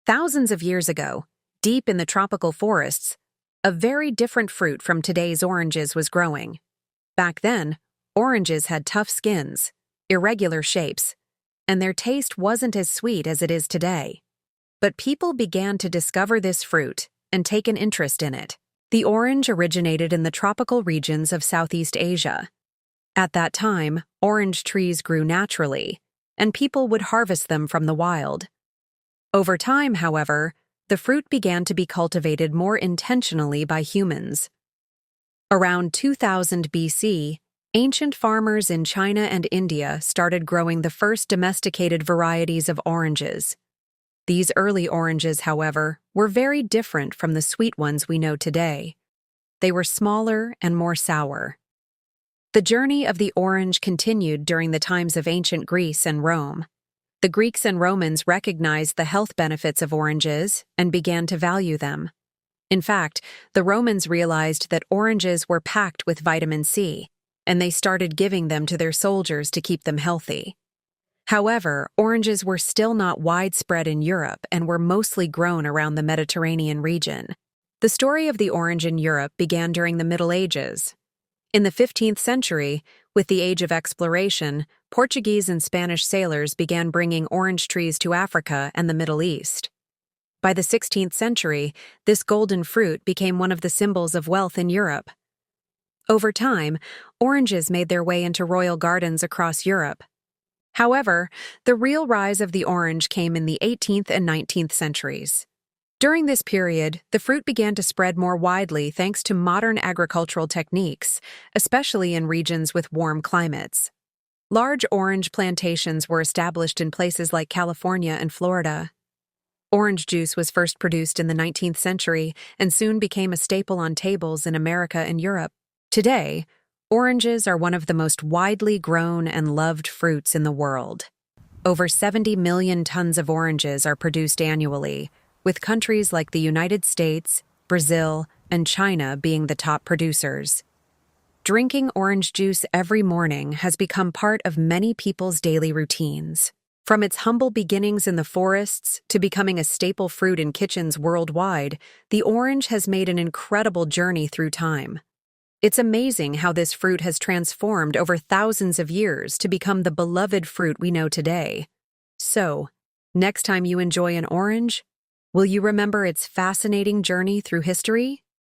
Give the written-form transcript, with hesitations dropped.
Thousands of years ago, deep in the tropical forests, a very different fruit from today's oranges was growing. Back then, oranges had tough skins, irregular shapes, and their taste wasn't as sweet as it is today. But people began to discover this fruit and take an interest in it. The orange originated in the tropical regions of Southeast Asia. At that time, orange trees grew naturally, and people would harvest them from the wild. Over time, however, the fruit began to be cultivated more intentionally by humans. Around 2000 BC, ancient farmers in China and India started growing the first domesticated varieties of oranges. These early oranges, however, were very different from the sweet ones we know today. They were smaller and more sour. The journey of the orange continued during the times of ancient Greece and Rome. The Greeks and Romans recognized the health benefits of oranges and began to value them. In fact, the Romans realized that oranges were packed with vitamin C, and they started giving them to their soldiers to keep them healthy. However, oranges were still not widespread in Europe and were mostly grown around the Mediterranean region. The story of the orange in Europe began during the Middle Ages. In the 15th century, with the age of exploration, Portuguese and Spanish sailors began bringing orange trees to Africa and the Middle East. By the 16th century, this golden fruit became one of the symbols of wealth in Europe. Over time, oranges made their way into royal gardens across Europe. However, the real rise of the orange came in the 18th and 19th centuries. During this period, the fruit began to spread more widely thanks to modern agricultural techniques, especially in regions with warm climates. Large orange plantations were established in places like California and Florida. Orange juice was first produced in the 19th century and soon became a staple on tables in America and Europe. Today, oranges are one of the most widely grown and loved fruits in the world. Over 70 million tons of oranges are produced annually, with countries like the United States, Brazil, and China being the top producers. Drinking orange juice every morning has become part of many people's daily routines. From its humble beginnings in the forests to becoming a staple fruit in kitchens worldwide, the orange has made an incredible journey through time. It's amazing how this fruit has transformed over thousands of years to become the beloved fruit we know today. So, next time you enjoy an orange, will you remember its fascinating journey through history?